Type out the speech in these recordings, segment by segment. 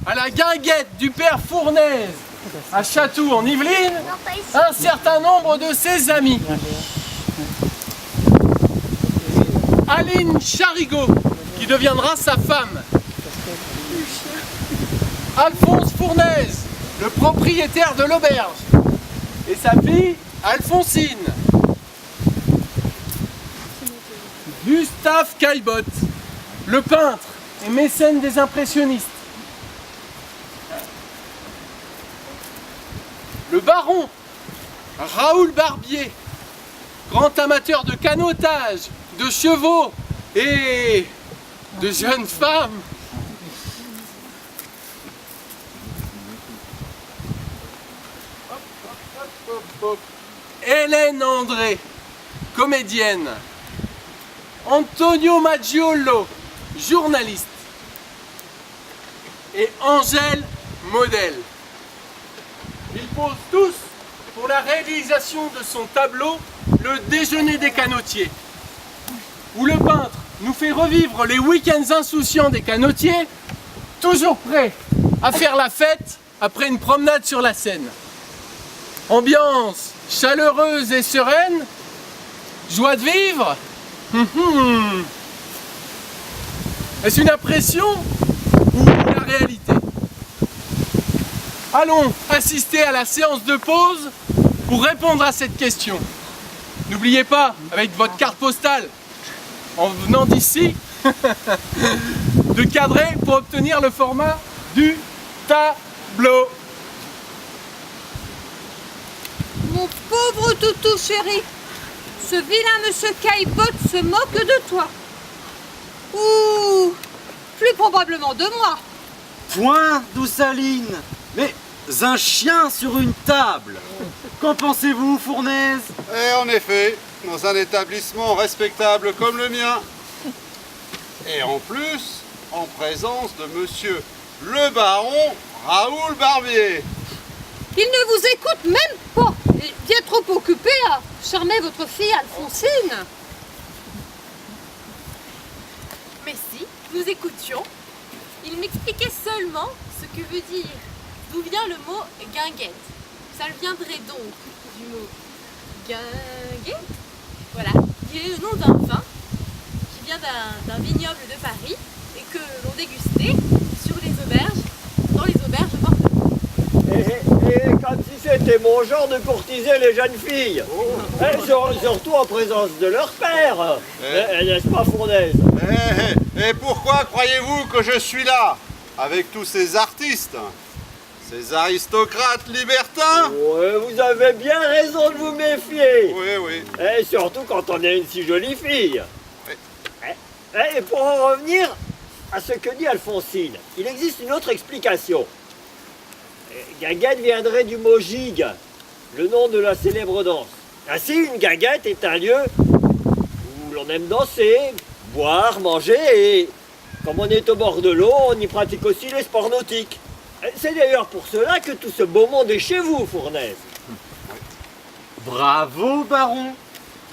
à la guinguette du père Fournaise à Chatou en Yvelines un certain nombre de ses amis. Aline Charigot, qui deviendra sa femme. Alphonse Fournaise, le propriétaire de l'auberge. Et sa fille, Alphonsine. Gustave Caillebotte, le peintre et mécène des impressionnistes. Le baron, Raoul Barbier, grand amateur de canotage, de chevaux et de jeunes femmes. Hélène André, comédienne. Antonio Maggiolo, journaliste. Et Angèle, modèle. Ils posent tous pour la réalisation de son tableau Le déjeuner des canotiers, où le peintre nous fait revivre les week-ends insouciants des canotiers, toujours prêts à faire la fête après une promenade sur la Seine. Ambiance chaleureuse et sereine, joie de vivre. Est-ce une impression ou la réalité? Allons assister à la séance de pause pour répondre à cette question. N'oubliez pas, avec votre carte postale, en venant d'ici, de cadrer pour obtenir le format du tableau. Mon pauvre toutou chéri, ce vilain monsieur Caillebotte se moque de toi. Ou plus probablement de moi. Point, douce Aline. Mais un chien sur une table. Qu'en pensez-vous, Fournaise? Et en effet, dans un établissement respectable comme le mien. Et en plus, en présence de monsieur le baron Raoul Barbier. Il ne vous écoute même pas. Il est bien trop occupé à charmer votre fille Alphonsine. Mais si, nous écoutions. Il m'expliquait seulement ce que veut dire, d'où vient le mot guinguette. Ça viendrait donc du mot guinguette, voilà, qui est le nom d'un vin qui vient d'un vignoble de Paris et que l'on dégustait sur les auberges, dans les auberges de Bordeaux. Et comme si c'était mon genre de courtiser les jeunes filles. Surtout en présence de leur père. N'est-ce pas, Fournaise? Et pourquoi croyez-vous que je suis là, avec tous ces artistes, ces aristocrates libertins? Ouais, vous avez bien raison de vous méfier. Oui. Et surtout quand on est une si jolie fille. Oui. Et pour en revenir à ce que dit Alphonsine, il existe une autre explication. Guinguette viendrait du mot gigue, le nom de la célèbre danse. Ainsi, une guinguette est un lieu où l'on aime danser, boire, manger et, comme on est au bord de l'eau, on y pratique aussi les sports nautiques. C'est d'ailleurs pour cela que tout ce beau monde est chez vous, Fournaise. Bravo, baron.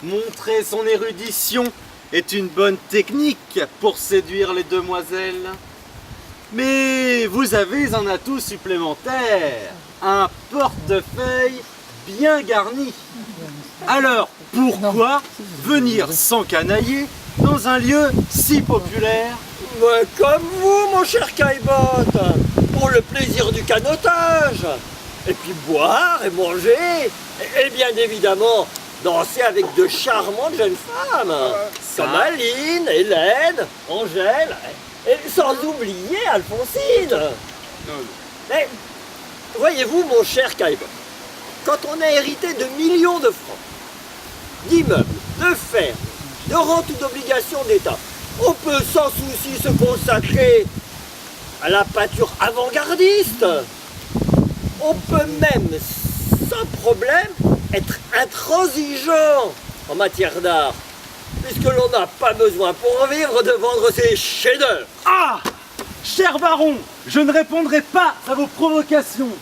Montrer son érudition est une bonne technique pour séduire les demoiselles. Mais vous avez un atout supplémentaire, un portefeuille bien garni. Alors, pourquoi venir s'encanailler dans un lieu si populaire? Comme vous, mon cher Caillebotte, pour le plaisir du canotage. Et puis boire et manger, et bien évidemment danser avec de charmantes jeunes femmes, comme Aline, Hélène, Angèle, et sans oublier Alphonsine. Mais voyez-vous, mon cher Caillebotte, quand on a hérité de millions de francs, d'immeubles, de fermes, de rentes ou d'obligations d'État, on peut sans souci se consacrer à la peinture avant-gardiste. On peut même, sans problème, être intransigeant en matière d'art, puisque l'on n'a pas besoin pour vivre de vendre ses chefs-d'œuvre. Ah! Cher baron, je ne répondrai pas à vos provocations.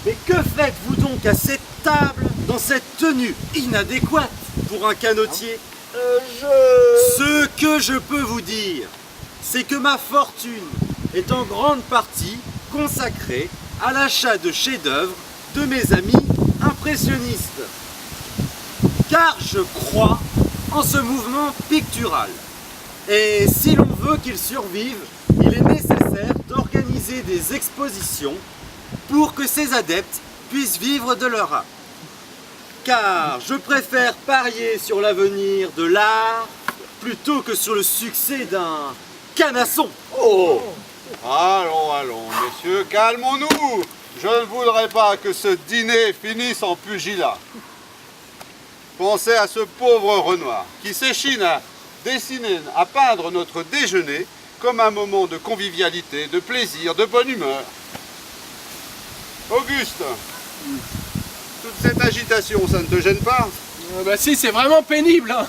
Mais que faites-vous donc à cette table, dans cette tenue inadéquate pour un canotier? Ce que je peux vous dire, c'est que ma fortune est en grande partie consacré à l'achat de chefs-d'œuvre de mes amis impressionnistes. Car je crois en ce mouvement pictural. Et si l'on veut qu'il survive, il est nécessaire d'organiser des expositions pour que ces adeptes puissent vivre de leur art. Car je préfère parier sur l'avenir de l'art plutôt que sur le succès d'un canasson. Oh! Allons, allons, messieurs, calmons-nous. Je ne voudrais pas que ce dîner finisse en pugilat. Pensez à ce pauvre Renoir qui s'échine à dessiner, à peindre notre déjeuner comme un moment de convivialité, de plaisir, de bonne humeur. Auguste, toute cette agitation, ça ne te gêne pas? Bah si, c'est vraiment pénible, hein.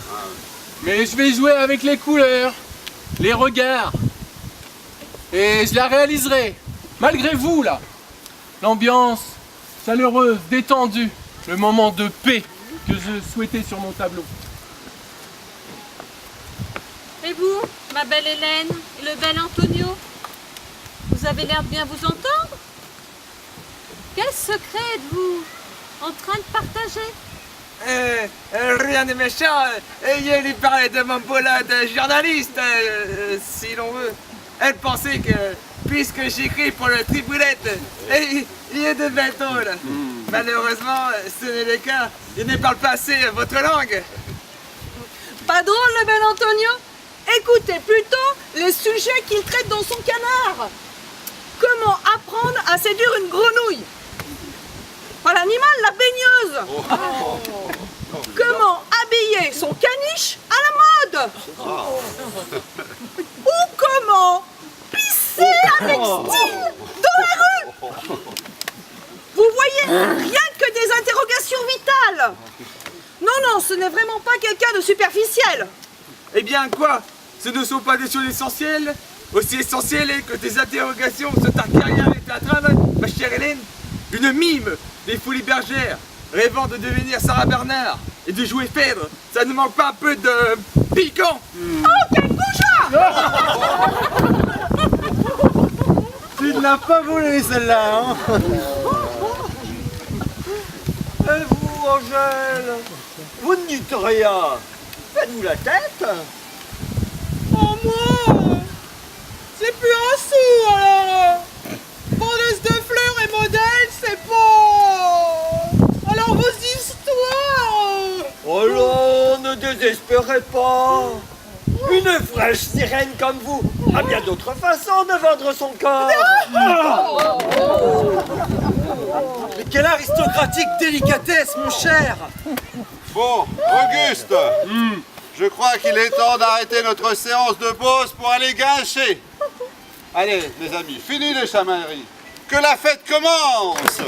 Mais je vais jouer avec les couleurs, les regards. Et je la réaliserai, malgré vous, là. L'ambiance chaleureuse, détendue, le moment de paix que je souhaitais sur mon tableau. Et vous, ma belle Hélène et le bel Antonio, vous avez l'air de bien vous entendre? Quel secret êtes-vous en train de partager? Rien de méchant. Ayez lui parler de mon boulot de journaliste, si l'on veut. Elle pensait que, puisque j'écris pour le Tribunette, il y a de belles drôles. Malheureusement, ce n'est le cas. Il ne parle pas assez votre langue. Pas drôle, le bel Antonio? Écoutez plutôt les sujets qu'il traite dans son canard. Comment apprendre à séduire une grenouille? Pas l'animal, la baigneuse. Comment habiller son caniche à la mode? Ou comment pisser avec style dans la rue? Vous voyez, rien que des interrogations vitales. Non, non, ce n'est vraiment pas quelqu'un de superficiel. Eh bien, quoi? Ce ne sont pas des choses essentielles? Aussi essentielles que des interrogations sur ta carrière théâtrale, ma chère Hélène? Une mime des Folies Bergères, rêvant de devenir Sarah Bernard et de jouer Phèdre, ça ne manque pas un peu de piquant? Oh, quel goujat! Tu ne l'as pas volé celle-là, hein? Et vous, Angèle? Vous ne dites rien. Faites-vous la tête? Oh, moi? C'est plus un sou, alors! Vendeuse de fleurs et modèle, c'est pas... Alors vos histoires... Oh non, ne désespérez pas. Une fraîche sirène comme vous a bien d'autres façons de vendre son corps. Mais quelle aristocratique délicatesse, mon cher! Bon, Auguste, je crois qu'il est temps d'arrêter notre séance de pause pour aller gâcher. Allez, les amis, fini les chamailleries. Que la fête commence!